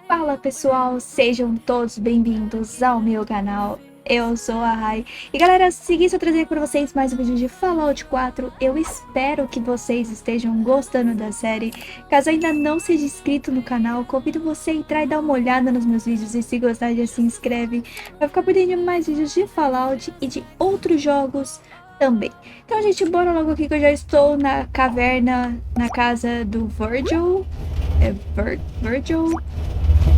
Fala pessoal, sejam todos bem-vindos ao meu canal. Eu sou a Rai. E galera, segui só trazer para vocês mais um vídeo de Fallout 4. Eu espero que vocês estejam gostando da série. Caso ainda não seja inscrito no canal, convido você a entrar e dar uma olhada nos meus vídeos. E se gostar, já se inscreve para ficar por dentro de mais vídeos de Fallout e de outros jogos também. Então, gente, bora logo aqui que eu já estou na caverna, na casa do Virgil. Virgil?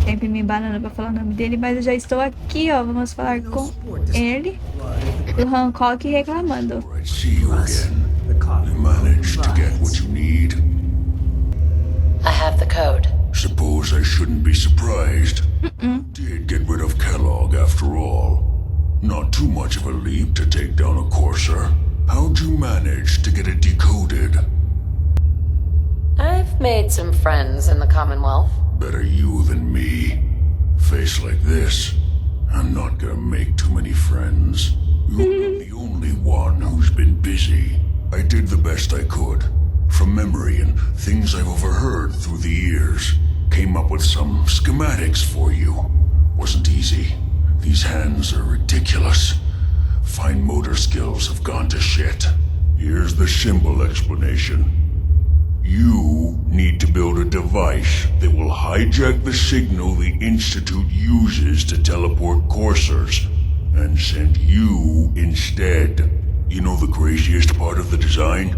Sempre me embanando pra falar o nome dele, mas eu já estou aqui, ó. Vamos falar com ele. O Hancock reclamando. I have the code. Suppose I shouldn't be surprised. Did get rid of Kellogg after all. Not too much of a leap to take down a courser. How'd you manage to get it decoded? I've made some friends in the Commonwealth. Better you than me. Face like this, I'm not gonna make too many friends. You're the only one who's been busy. I did the best I could. From memory and things I've overheard through the years. Came up with some schematics for you. Wasn't easy. These hands are ridiculous. Fine motor skills have gone to shit. Here's the symbol explanation. You need to build a device that will hijack the signal the Institute uses to teleport coursers, and send you instead. You know the craziest part of the design?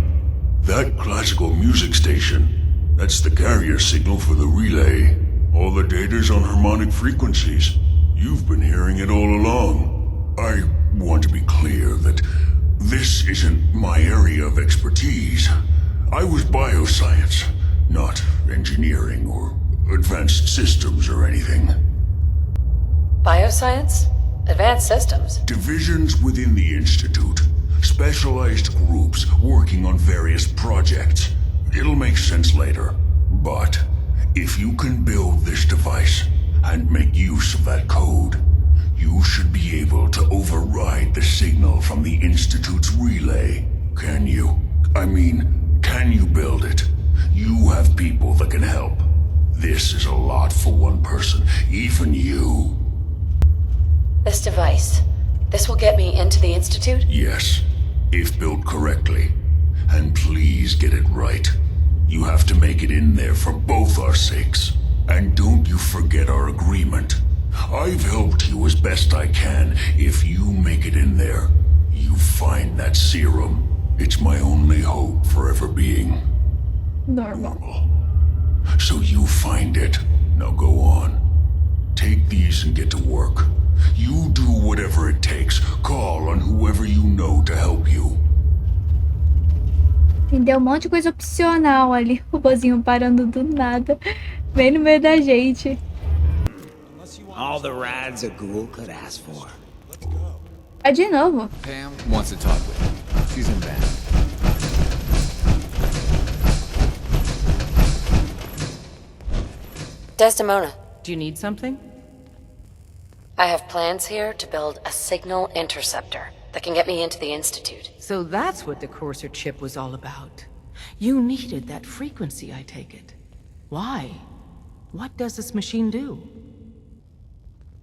That classical music station. That's the carrier signal for the relay. All the data's on harmonic frequencies. You've been hearing it all along. I want to be clear that this isn't my area of expertise. I was bioscience, not engineering or advanced systems or anything. Bioscience? Advanced systems? Divisions within the Institute. Specialized groups working on various projects. It'll make sense later. But if you can build this device and make use of that code, you should be able to override the signal from the Institute's relay. Can you? Can you build it? You have people that can help. This is a lot for one person, even you. This device, this will get me into the Institute? Yes, if built correctly. And please get it right. You have to make it in there for both our sakes. And don't you forget our agreement. I've helped you as best I can. If you make it in there, you find that serum. It's my only hope for ever being Normal. So you find it. Now go on. Take these and get to work. You do whatever it takes. Call on whoever you know to help you. E deu um monte de coisa opcional ali. O bozinho parando do nada. Bem no meio da gente. All the rides a ghoul could ask for. Ah, de novo. Pam wants to talk with you. She's in bed. Desdemona, Do you need something? I have plans here to build a signal interceptor that can get me into the Institute. So that's what the Courser chip was all about. You needed that frequency, I take it. Why? What does this machine do?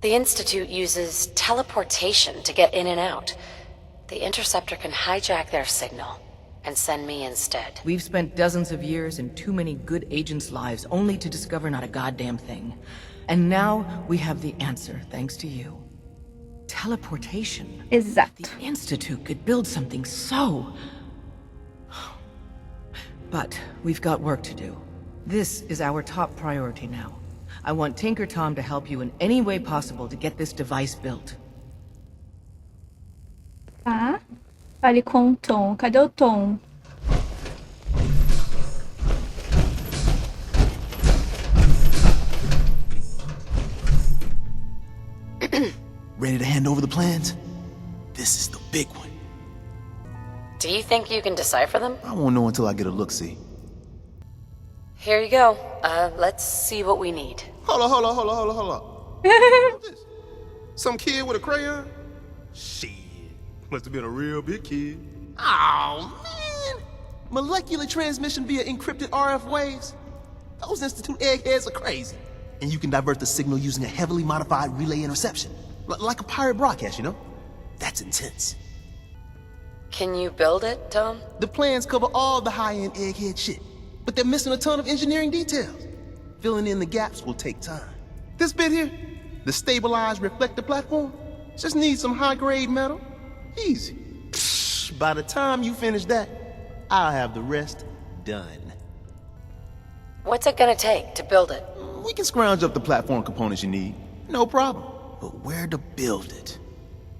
The Institute uses teleportation to get in and out. The interceptor can hijack their signal and send me instead. We've spent dozens of years and too many good agents' lives only to discover not a goddamn thing. And now we have the answer, thanks to you. Teleportation. Exato. The Institute could build something so... But we've got work to do. This is our top priority now. I want Tinker Tom to help you in any way possible to get this device built. Tá. Fale com o Tom. Cadê o Tom? Ready to hand over the plans? This is the big one. Do you think you can decipher them? I won't know until I get a look-see. Here you go. Let's see what we need. Hold on. What's this? Some kid with a crayon? Shit. Must have been a real big kid. Oh, man. Molecular transmission via encrypted RF waves? Those Institute eggheads are crazy. And you can divert the signal using a heavily modified relay interception. Like a pirate broadcast, you know? That's intense. Can you build it, Tom? The plans cover all the high-end egghead shit, but they're missing a ton of engineering details. Filling in the gaps will take time. This bit here, the stabilized reflector platform, just needs some high-grade metal. Easy. Psh, by the time you finish that, I'll have the rest done. What's it gonna take to build it? We can scrounge up the platform components you need. No problem. But where to build it?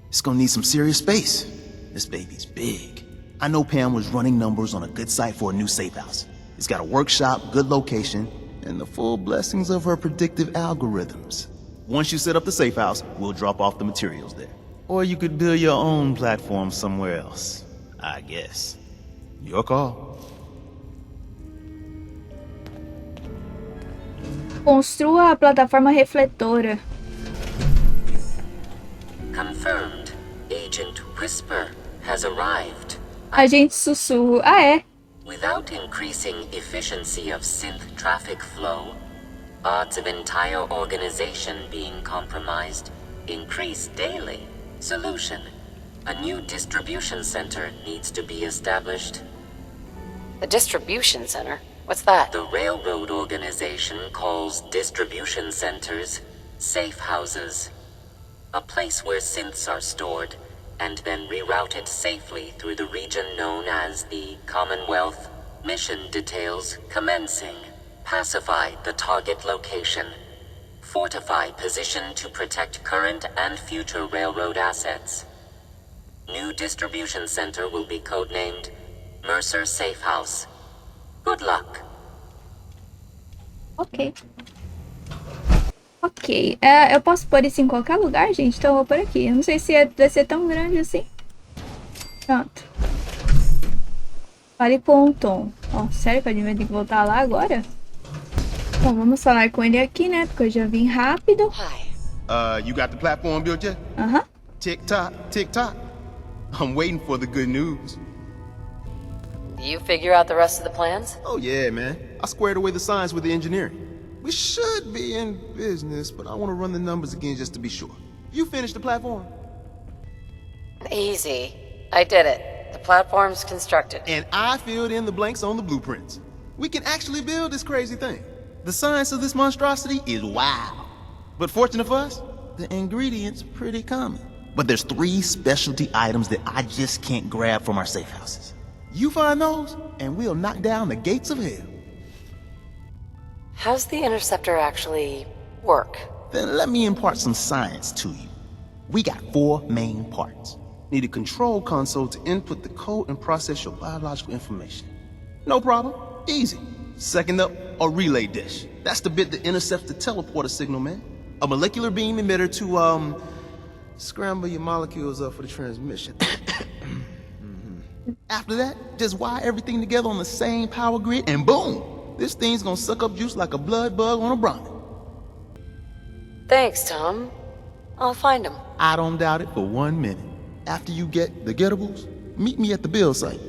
It's gonna need some serious space. This baby's big. I know Pam was running numbers on a good site for a new safe house. It's got a workshop, good location, and the full blessings of her predictive algorithms. Once you set up the safe house, we'll drop off the materials there. Or you could build your own platform somewhere else, I guess. Your call. Construa a plataforma refletora. Confirmed. Agent Whisper has arrived. Agente Sussurro. Ah, é? Without increasing efficiency of synth traffic flow, odds of entire organization being compromised increase daily. Solution. A new distribution center needs to be established. The distribution center? What's that? The railroad organization calls distribution centers safe houses. A place where synths are stored and then rerouted safely through the region known as the Commonwealth. Mission details commencing. Pacify the target location. Fortify position to protect current and future railroad assets. New distribution center will be codenamed Mercer Safe House. Good luck. Ok. Ok. Eu posso pôr isso em qualquer lugar, gente? Então eu vou pôr aqui. Eu não sei se vai ser tão grande assim. Pronto. Fale com o Tom. Ó, sério que a gente vai ter que voltar lá agora? Bom, vamos falar com ele aqui, né? Porque eu já vim rápido. Hi. You got the platform built yet? Aham. Tick-tock, tick-tock. I'm waiting for the good news. You figure out the rest of the plans? Oh yeah, man. I squared away the science with the engineering. We should be in business, but I want to run the numbers again just to be sure. You finished the platform? Easy. I did it. The platform's constructed. And I filled in the blanks on the blueprints. We can actually build this crazy thing. The science of this monstrosity is wild. But fortunate for us, the ingredients pretty common. But there's 3 specialty items that I just can't grab from our safe houses. You find those, and we'll knock down the gates of hell. How's the interceptor actually work? Then let me impart some science to you. We got 4 main parts. Need a control console to input the code and process your biological information. No problem. Easy. Second up, a relay dish. That's the bit that intercepts the teleporter signal, man. A molecular beam emitter to, scramble your molecules up for the transmission. After that, just wire everything together on the same power grid, and boom! This thing's gonna suck up juice like a blood bug on a brownie. Thanks, Tom. I'll find him. I don't doubt it for 1 minute. After you get the getables, meet me at the build site.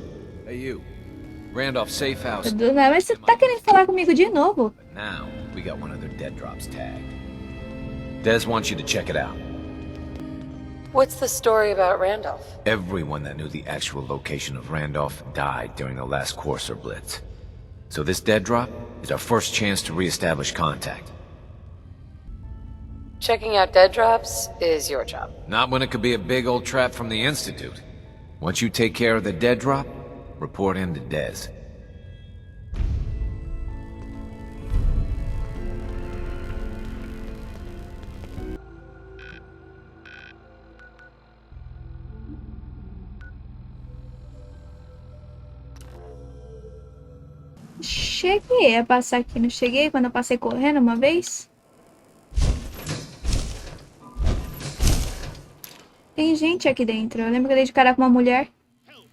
Hey, you. Randolph safe house. Mas você tá querendo falar comigo de novo? But now, we got one of their dead drops tagged. Des wants you to check it out. What's the story about Randolph? Everyone that knew the actual location of Randolph died during the last Courser Blitz. So this dead drop is our first chance to re-establish contact. Checking out dead drops is your job. Not when it could be a big old trap from the Institute. Once you take care of the dead drop, report in to Des. Cheguei a passar aqui, não cheguei quando eu passei correndo uma vez? Tem gente aqui dentro. Eu lembro que eu dei de cara com uma mulher. He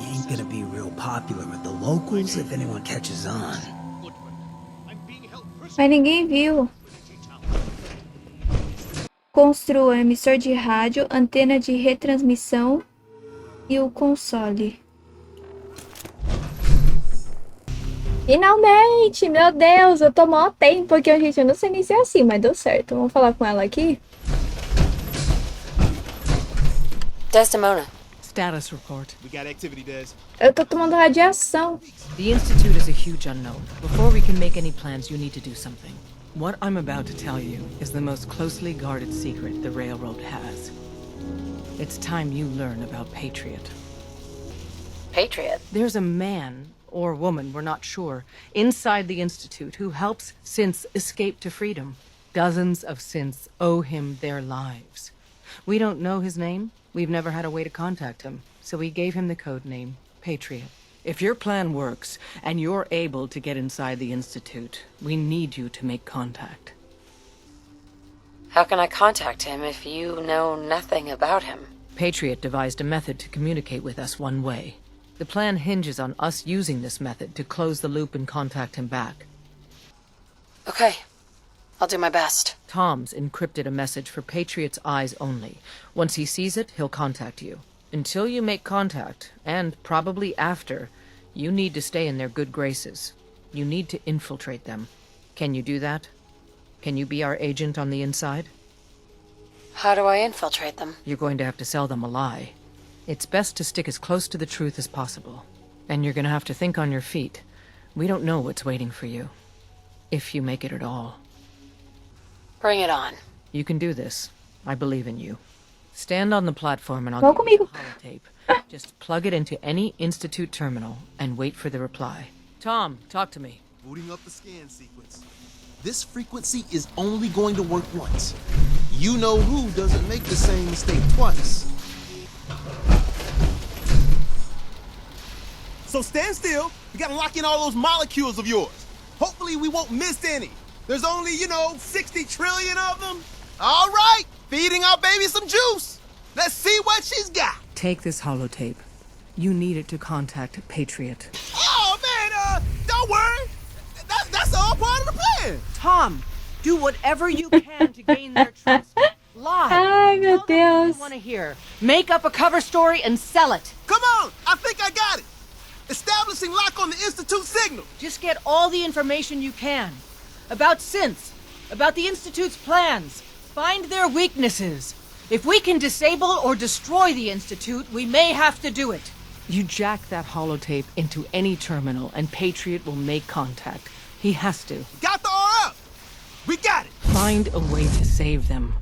ain't gonna be real popular with the locals if anyone catches on. Mas ninguém viu. Construa emissor de rádio, antena de retransmissão, E o console. Finalmente! Meu Deus, eu tô mó tempo aqui, gente. Eu não sei nem se é assim, mas deu certo. Vamos falar com ela aqui. Desdemona. Status report. We got activity, Des. Eu tô tomando radiação. The Institute is a huge unknown. Before we can make any plans, you need to do something. What I'm about to tell you is the most closely guarded secret the Railroad has. It's time you learn about Patriot. Patriot. There's a man, or woman, we're not sure, inside the Institute who helps synths escape to freedom. Dozens of synths owe him their lives. We don't know his name. We've never had a way to contact him, so we gave him the code name, Patriot. If your plan works, and you're able to get inside the Institute, we need you to make contact. How can I contact him if you know nothing about him? Patriot devised a method to communicate with us one way. The plan hinges on us using this method to close the loop and contact him back. Okay. I'll do my best. Tom's encrypted a message for Patriot's eyes only. Once he sees it, he'll contact you. Until you make contact, and probably after, you need to stay in their good graces. You need to infiltrate them. Can you do that? Can you be our agent on the inside? How do I infiltrate them? You're going to have to sell them a lie. It's best to stick as close to the truth as possible. And you're going to have to think on your feet. We don't know what's waiting for you. If you make it at all. Bring it on. You can do this. I believe in you. Stand on the platform and I'll Vamos give you comigo. a holotape. Just plug it into any Institute terminal and wait for the reply. Tom, talk to me. Booting up the scan sequence. This frequency is only going to work once. You know who doesn't make the same mistake twice. So stand still. We gotta lock in all those molecules of yours. Hopefully we won't miss any. There's only, 60 trillion of them. All right, feeding our baby some juice. Let's see what she's got. Take this holotape. You need it to contact Patriot. Oh, man, don't worry. That's all part of the plan. Tom, do whatever you can to gain their trust. Lie. Ai, meu Tell them what Deus. you want to hear. Make up a cover story and sell it. Come on, I think I got it. Establishing lock on the Institute signal. Just get all the information you can. About synths. About the Institute's plans. Find their weaknesses. If we can disable or destroy the Institute, we may have to do it. You jack that holotape into any terminal and Patriot will make contact. He has to. Got the R up. We got it. Find a way to save them.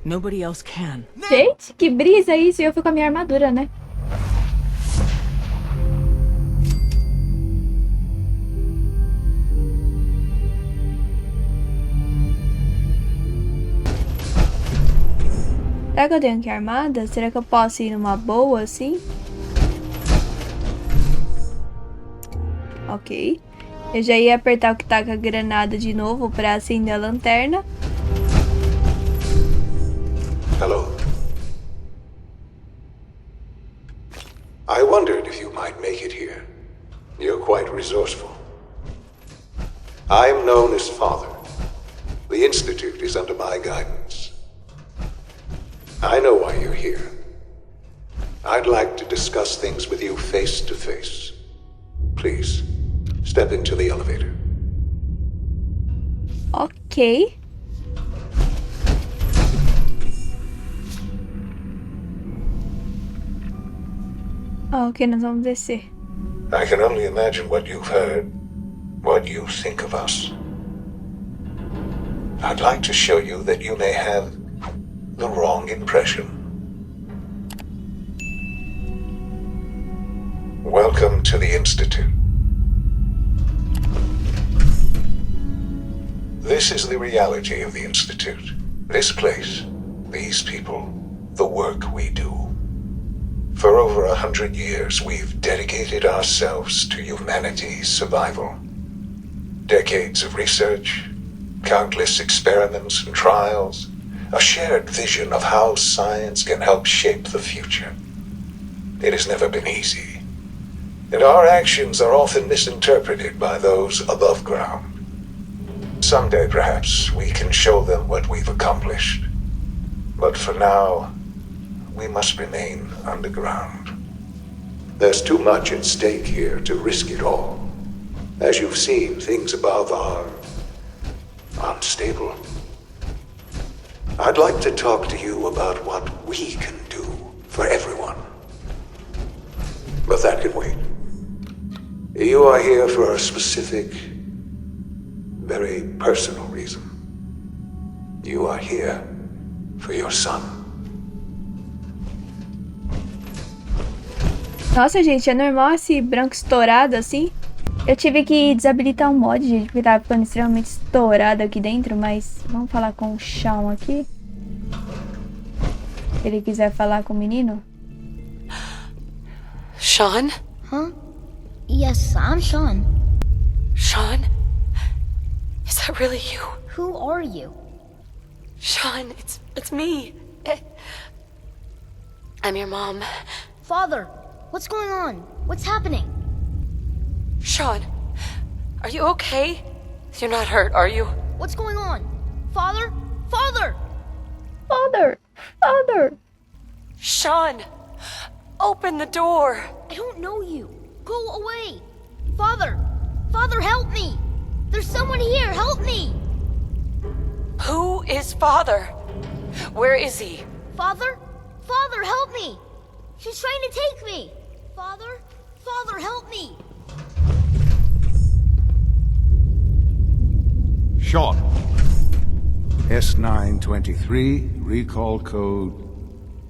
Nobody else can. Gente, que brisa isso. E eu fui com a minha armadura, né? Será que eu tenho que ir armada? Será que eu posso ir numa boa assim? Ok. Eu já ia apertar o que tá com a granada de novo pra acender a lanterna. Hello. I wondered if you might make it here. You're quite resourceful. I'm known as Father. The Institute is under my guidance. I know why you're here. I'd like to discuss things with you face to face. Please, step into the elevator. Ok. Ok, nós vamos descer. I can only imagine what you've heard, what you think of us. I'd like to show you that you may have the wrong impression. Welcome to the Institute. This is the reality of the Institute. This place, these people, the work we do. For over 100 years, we've dedicated ourselves to humanity's survival. Decades of research, countless experiments and trials, a shared vision of how science can help shape the future. It has never been easy, and our actions are often misinterpreted by those above ground. Someday, perhaps, we can show them what we've accomplished. But for now, we must remain underground. There's too much at stake here to risk it all. As you've seen, things above are unstable. I'd like to talk to you about what we can do for everyone. But that can wait. You are here for a specific, very personal reason. You are here for your son. Nossa, gente, é normal esse branco estourado assim? Eu tive que desabilitar um mod, gente, porque tava ficando extremamente estourado aqui dentro, mas vamos falar com o Shawn aqui. Se ele quiser falar com o menino. Sean? Huh? Yes, I'm Sean. Sean? Is that really you? Who are you? Sean, it's me. I'm your mom. Father, what's going on? What's happening? Sean, are you okay? You're not hurt, are you? What's going on? Father? Father! Father! Father! Sean, open the door. I don't know you. Go away. Father! Father, help me! There's someone here, help me! Who is Father? Where is he? Father? Father, help me! She's trying to take me! Father? Father, help me! Sean. S923, recall code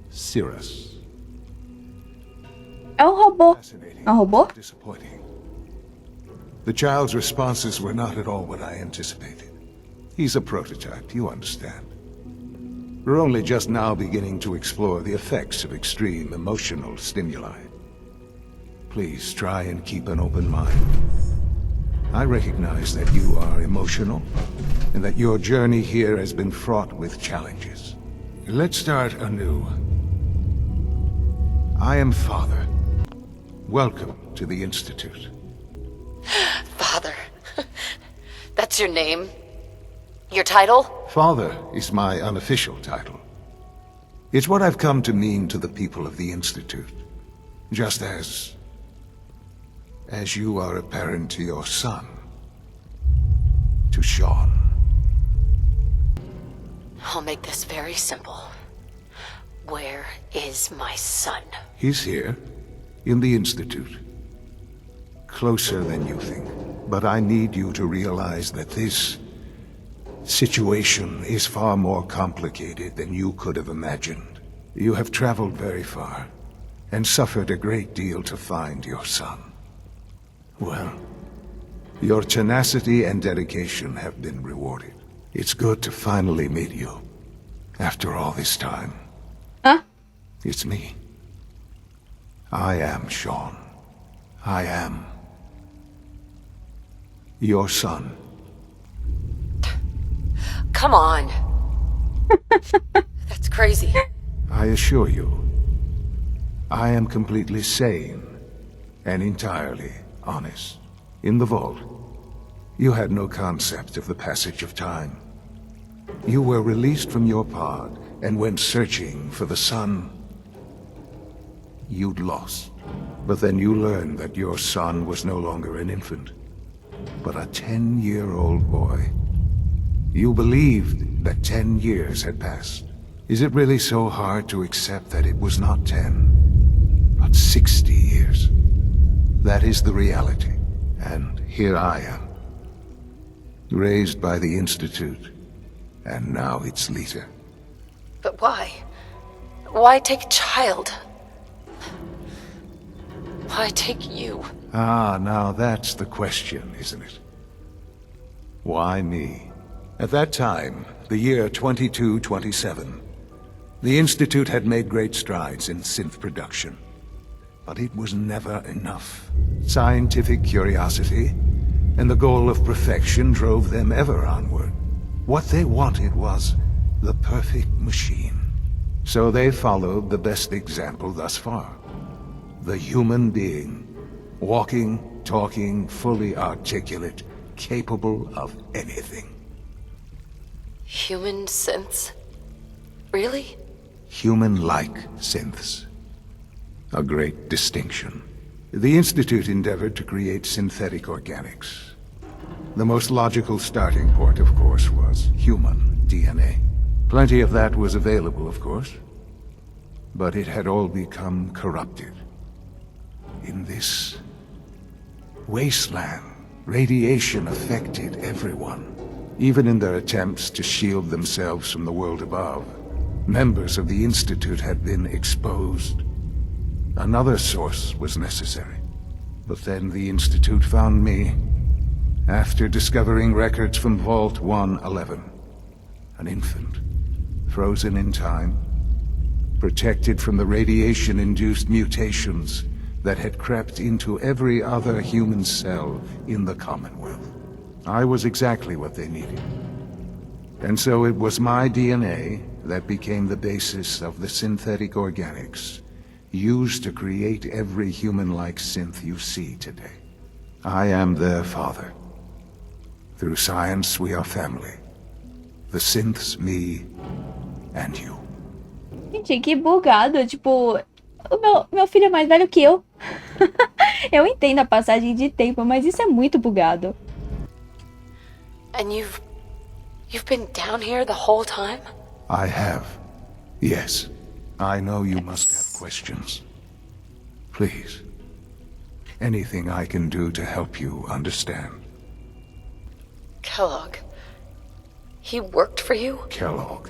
Cirrus. É um robô. É um robô? Disappointing. The child's responses were not at all what I anticipated. He's a prototype, you understand. We're only just now beginning to explore the effects of extreme emotional stimuli. Please try and keep an open mind. I recognize that you are emotional, and that your journey here has been fraught with challenges. Let's start anew. I am Father. Welcome to the Institute. Father. That's your name? Your title? Father is my unofficial title. It's what I've come to mean to the people of the Institute. Just as you are a parent to your son. To Sean. I'll make this very simple. Where is my son? He's here, in the Institute. Closer than you think. But I need you to realize that this situation is far more complicated than you could have imagined. You have traveled very far, and suffered a great deal to find your son. Well, your tenacity and dedication have been rewarded. It's good to finally meet you, after all this time. Huh? It's me. I am Sean. I am your son. Come on. That's crazy. I assure you, I am completely sane and entirely honest. In the vault, you had no concept of the passage of time. You were released from your pod and went searching for the son you'd lost. But then you learned that your son was no longer an infant, but a 10-year-old boy. You believed that 10 years had passed. Is it really so hard to accept that it was not 10, but 60 years? That is the reality. And here I am, raised by the Institute, and now its leader. But why? Why take a child? Why take you? Ah, now that's the question, isn't it? Why me? At that time, the year 2227, the Institute had made great strides in synth production. But it was never enough. Scientific curiosity and the goal of perfection drove them ever onward. What they wanted was the perfect machine. So they followed the best example thus far. The human being. Walking, talking, fully articulate, capable of anything. Human synths? Really? Human-like synths. A great distinction. The Institute endeavored to create synthetic organics. The most logical starting point, of course, was human DNA. Plenty of that was available, of course. But it had all become corrupted. In this wasteland, radiation affected everyone. Even in their attempts to shield themselves from the world above, members of the Institute had been exposed. Another source was necessary. But then the Institute found me, after discovering records from Vault 111. An infant, frozen in time, protected from the radiation-induced mutations that had crept into every other human cell in the Commonwealth. I was exactly what they needed. And so it was my DNA that became the basis of the synthetic organics used to create every human-like synth you see today. I am their father. Through science, we are family. The synths, me, and you. Gente, que bugado. Tipo, o meu filho é mais velho que eu. Eu entendo a passagem de tempo, mas isso é muito bugado. And you've been down here the whole time? I have. Yes. I know you must have questions. Please. Anything I can do to help you understand. Kellogg. He worked for you? Kellogg.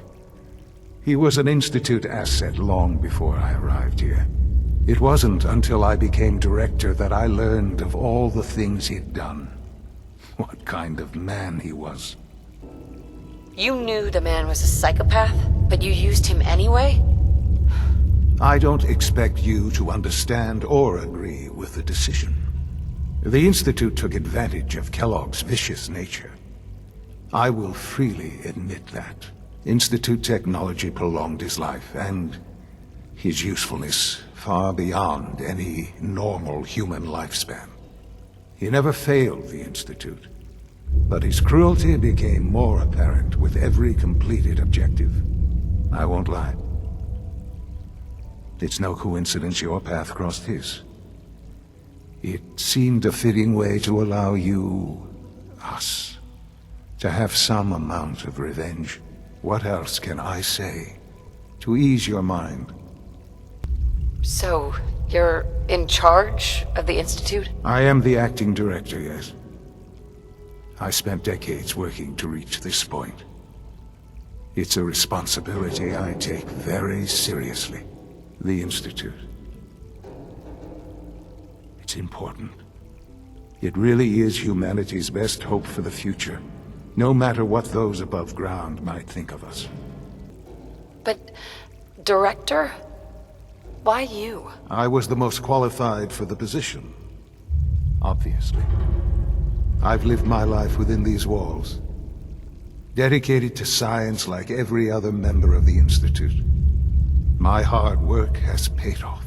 He was an Institute asset long before I arrived here. It wasn't until I became director that I learned of all the things he'd done. What kind of man he was. You knew the man was a psychopath, but you used him anyway? I don't expect you to understand or agree with the decision. The Institute took advantage of Kellogg's vicious nature. I will freely admit that. Institute technology prolonged his life, and his usefulness far beyond any normal human lifespan. He never failed the Institute, but his cruelty became more apparent with every completed objective. I won't lie. It's no coincidence your path crossed his. It seemed a fitting way to allow you, us, to have some amount of revenge. What else can I say to ease your mind? So, you're in charge of the Institute? I am the acting director, yes. I spent decades working to reach this point. It's a responsibility I take very seriously. The Institute. It's important. It really is humanity's best hope for the future, no matter what those above ground might think of us. But, director? Why you? I was the most qualified for the position. Obviously. I've lived my life within these walls, dedicated to science like every other member of the Institute. My hard work has paid off.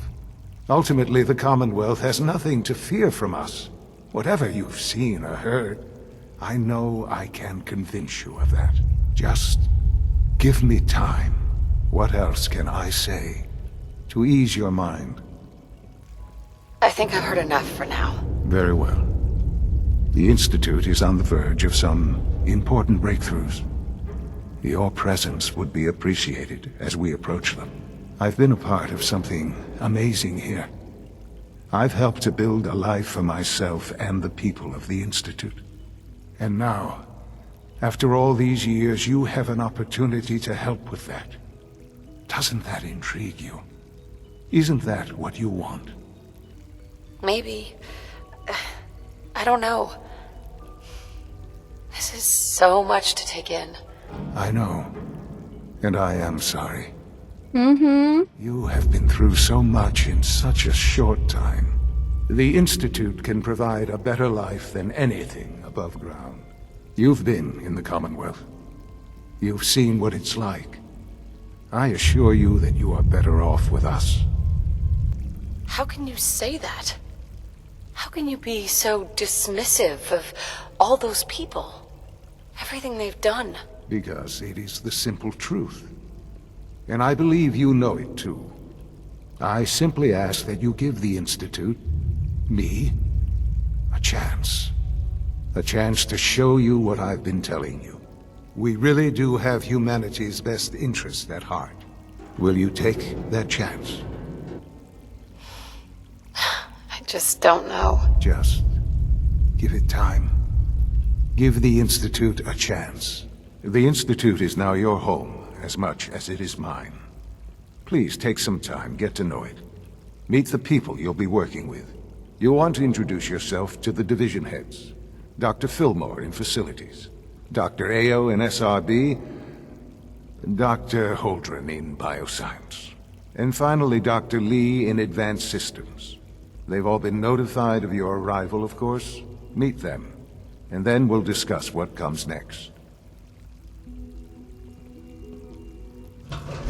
Ultimately, the Commonwealth has nothing to fear from us. Whatever you've seen or heard, I know I can convince you of that. Just give me time. What else can I say to ease your mind? I think I've heard enough for now. Very well. The Institute is on the verge of some important breakthroughs. Your presence would be appreciated as we approach them. I've been a part of something amazing here. I've helped to build a life for myself and the people of the Institute. And now, after all these years, you have an opportunity to help with that. Doesn't that intrigue you? Isn't that what you want? Maybe. I don't know. This is so much to take in. I know. And I am sorry. Mm-hmm. You have been through so much in such a short time. The Institute can provide a better life than anything above ground. You've been in the Commonwealth. You've seen what it's like. I assure you that you are better off with us. How can you say that? How can you be so dismissive of all those people? Everything they've done? Because it is the simple truth. And I believe you know it too. I simply ask that you give the Institute Me? A chance. A chance to show you what I've been telling you. We really do have humanity's best interest at heart. Will you take that chance? I just don't know. Just give it time. Give the Institute a chance. The Institute is now your home as much as it is mine. Please take some time, get to know it. Meet the people you'll be working with. You'll want to introduce yourself to the division heads. Dr. Fillmore in facilities, Dr. Ao in SRB, Dr. Holdren in bioscience, and finally Dr. Lee in advanced systems. They've all been notified of your arrival, of course. Meet them, and then we'll discuss what comes next.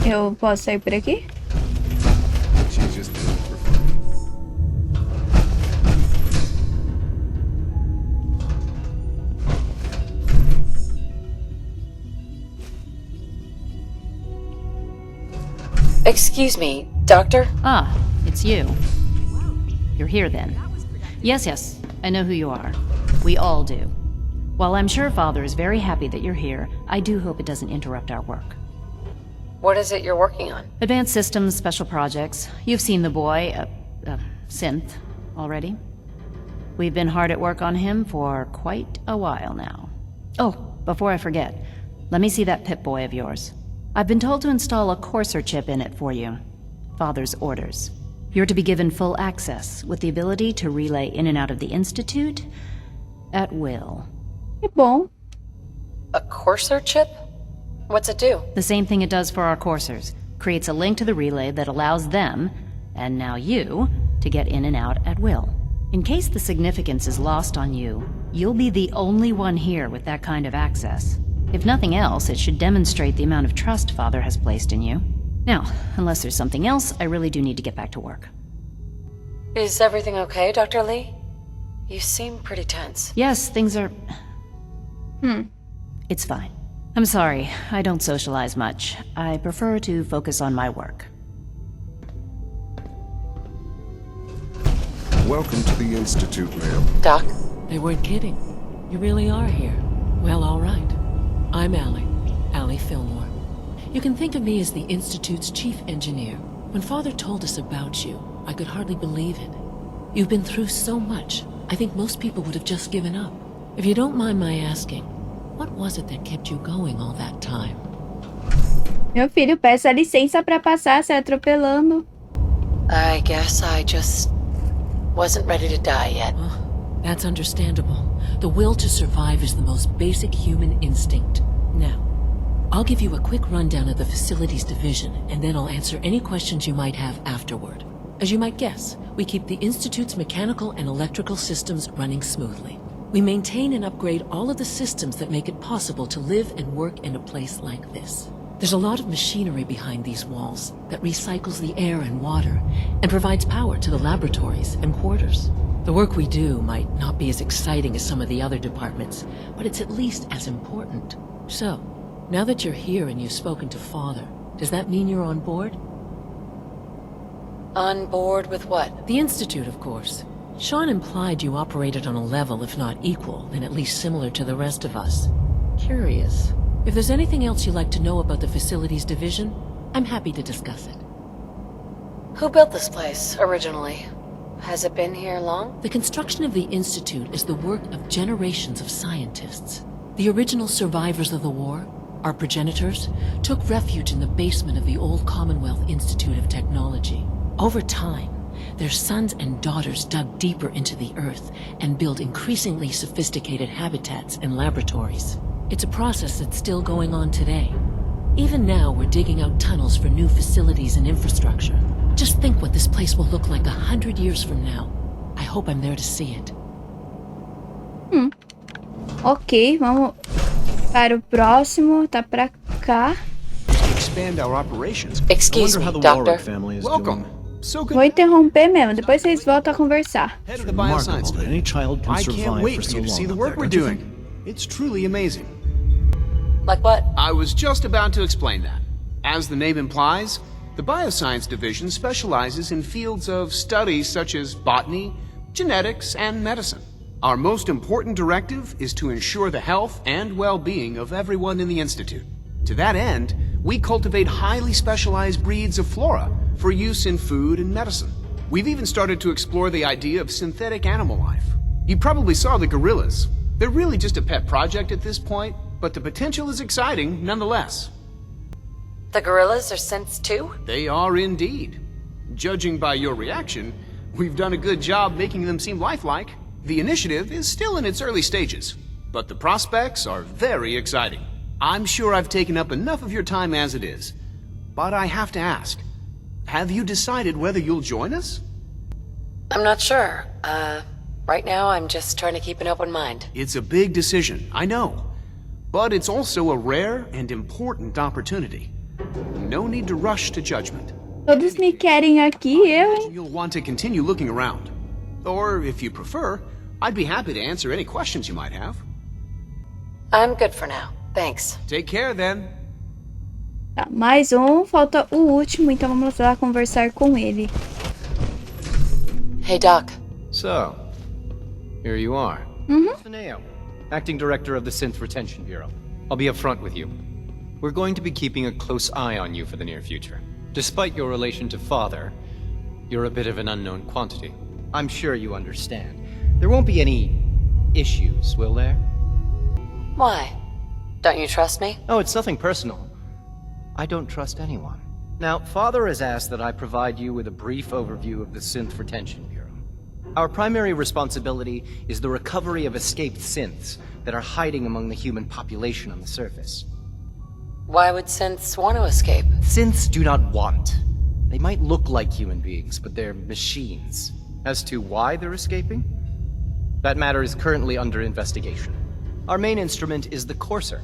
Eu posso sair por aqui? She's just Excuse me, Doctor? Ah, it's you. You're here then. Yes, I know who you are. We all do. While I'm sure Father is very happy that you're here, I do hope it doesn't interrupt our work. What is it you're working on? Advanced systems, special projects. You've seen the boy, Synth, already. We've been hard at work on him for quite a while now. Oh, before I forget, let me see that Pip-Boy of yours. I've been told to install a courser chip in it for you. Father's orders. You're to be given full access, with the ability to relay in and out of the Institute at will. Que bom. A courser chip? What's it do? The same thing it does for our coursers. Creates a link to the relay that allows them, and now you, to get in and out at will. In case the significance is lost on you, you'll be the only one here with that kind of access. If nothing else, it should demonstrate the amount of trust Father has placed in you. Now, unless there's something else, I really do need to get back to work. Is everything okay, Dr. Lee? You seem pretty tense. Yes, things are... It's fine. I'm sorry, I don't socialize much. I prefer to focus on my work. Welcome to the Institute, ma'am. Doc? They weren't kidding. You really are here. Well, all right. I'm Allie Fillmore. You can think of me as the Institute's chief engineer. When Father told us about you, I could hardly believe it. You've been through so much, I think most people would have just given up. If you don't mind my asking, what was it that kept you going all that time? Meu filho, peça licença pra passar, se atropelando. I guess I just wasn't ready to die yet. That's understandable. The will to survive is the most basic human instinct. Now, I'll give you a quick rundown of the facilities division, and then I'll answer any questions you might have afterward. As you might guess, we keep the Institute's mechanical and electrical systems running smoothly. We maintain and upgrade all of the systems that make it possible to live and work in a place like this. There's a lot of machinery behind these walls that recycles the air and water and provides power to the laboratories and quarters. The work we do might not be as exciting as some of the other departments, but it's at least as important. So, now that you're here and you've spoken to Father, does that mean you're on board? On board with what? The Institute, of course. Sean implied you operated on a level, if not equal, then at least similar to the rest of us. Curious. If there's anything else you'd like to know about the facilities division, I'm happy to discuss it. Who built this place, originally? Has it been here long? The construction of the Institute is the work of generations of scientists. The original survivors of the war, our progenitors, took refuge in the basement of the old Commonwealth Institute of Technology. Over time, their sons and daughters dug deeper into the earth and built increasingly sophisticated habitats and laboratories. It's a process that's still going on today. Even now, we're digging out tunnels for new facilities and infrastructure. Just think what this place will look like 100 years from now. I hope I'm there to see it. Ok, vamos para o próximo. Tá pra cá. Expand our operations. Excuse me, Doctor. Welcome. So good. Vou interromper mesmo, depois vocês voltam a conversar. Head of the bioscience that any child can I survive can't wait for for so you to long see the up work there, we're don't you doing. think? It's truly amazing. Like what? I was just about to explain that. As the name implies, the Bioscience Division specializes in fields of study such as botany, genetics, and medicine. Our most important directive is to ensure the health and well-being of everyone in the Institute. To that end, we cultivate highly specialized breeds of flora for use in food and medicine. We've even started to explore the idea of synthetic animal life. You probably saw the gorillas. They're really just a pet project at this point, but the potential is exciting nonetheless. The gorillas are synths too? They are indeed. Judging by your reaction, we've done a good job making them seem lifelike. The initiative is still in its early stages, but the prospects are very exciting. I'm sure I've taken up enough of your time as it is, but I have to ask, have you decided whether you'll join us? I'm not sure. Right now I'm just trying to keep an open mind. It's a big decision, I know, but it's also a rare and important opportunity. No need to rush to judgment. Todos me querem aqui, eu, hein? You'll want to continue looking around. Or, if you prefer, I'd be happy to answer any questions you might have. I'm good for now. Thanks. Take care, then. Tá, mais um, falta o último, então vamos lá conversar com ele. Hey, Doc. So, here you are. Fineo, Acting Director of the Synth Retention Bureau. I'll be upfront with you. We're going to be keeping a close eye on you for the near future. Despite your relation to Father, you're a bit of an unknown quantity. I'm sure you understand. There won't be any issues, will there? Why? Don't you trust me? Oh, it's nothing personal. I don't trust anyone. Now, Father has asked that I provide you with a brief overview of the Synth Retention Bureau. Our primary responsibility is the recovery of escaped synths that are hiding among the human population on the surface. Why would synths want to escape? Synths do not want. They might look like human beings, but they're machines. As to why they're escaping? That matter is currently under investigation. Our main instrument is the Courser,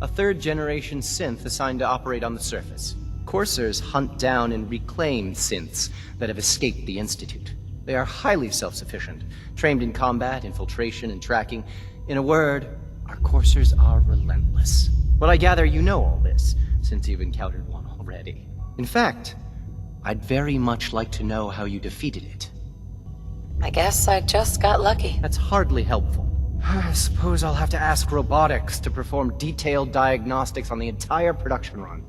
a third-generation synth assigned to operate on the surface. Coursers hunt down and reclaim synths that have escaped the Institute. They are highly self-sufficient, trained in combat, infiltration, and tracking. In a word, our Coursers are relentless. But I gather you know all this, since you've encountered one already. In fact, I'd very much like to know how you defeated it. I guess I just got lucky. That's hardly helpful. I suppose I'll have to ask robotics to perform detailed diagnostics on the entire production run.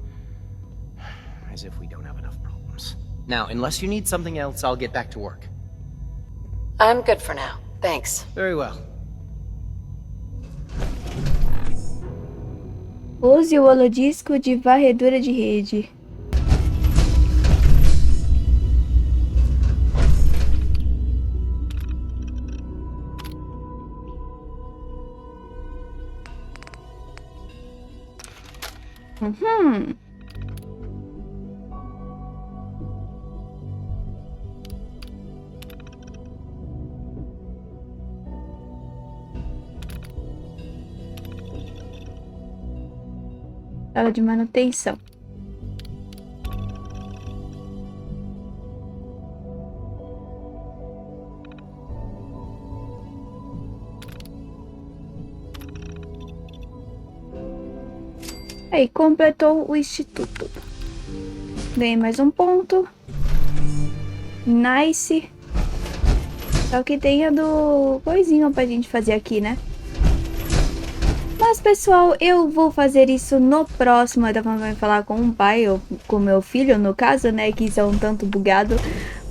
As if we don't have enough problems. Now, unless you need something else, I'll get back to work. I'm good for now. Thanks. Very well. Use o holodisco de varredura de rede. Sala de manutenção. Aí, completou o instituto. Ganhei mais um ponto. Nice. Só que tem a do coisinho pra gente fazer aqui, né? Mas, pessoal, eu vou fazer isso no próximo. Eu vou falar com o pai, ou com meu filho, no caso, né? Que isso é um tanto bugado.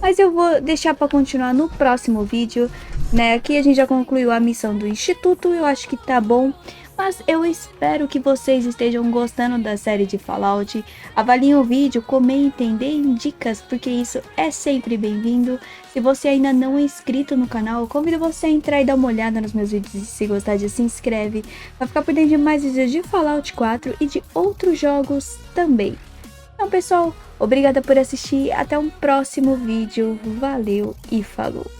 Mas eu vou deixar pra continuar no próximo vídeo, né? Aqui a gente já concluiu a missão do Instituto. Eu acho que tá bom. Mas eu espero que vocês estejam gostando da série de Fallout. Avaliem o vídeo, comentem, deem dicas, porque isso é sempre bem-vindo. Se você ainda não é inscrito no canal, convido você a entrar e dar uma olhada nos meus vídeos. E se gostar, já se inscreve para ficar por dentro de mais vídeos de Fallout 4 e de outros jogos também. Então, pessoal, obrigada por assistir. Até um próximo vídeo. Valeu e falou!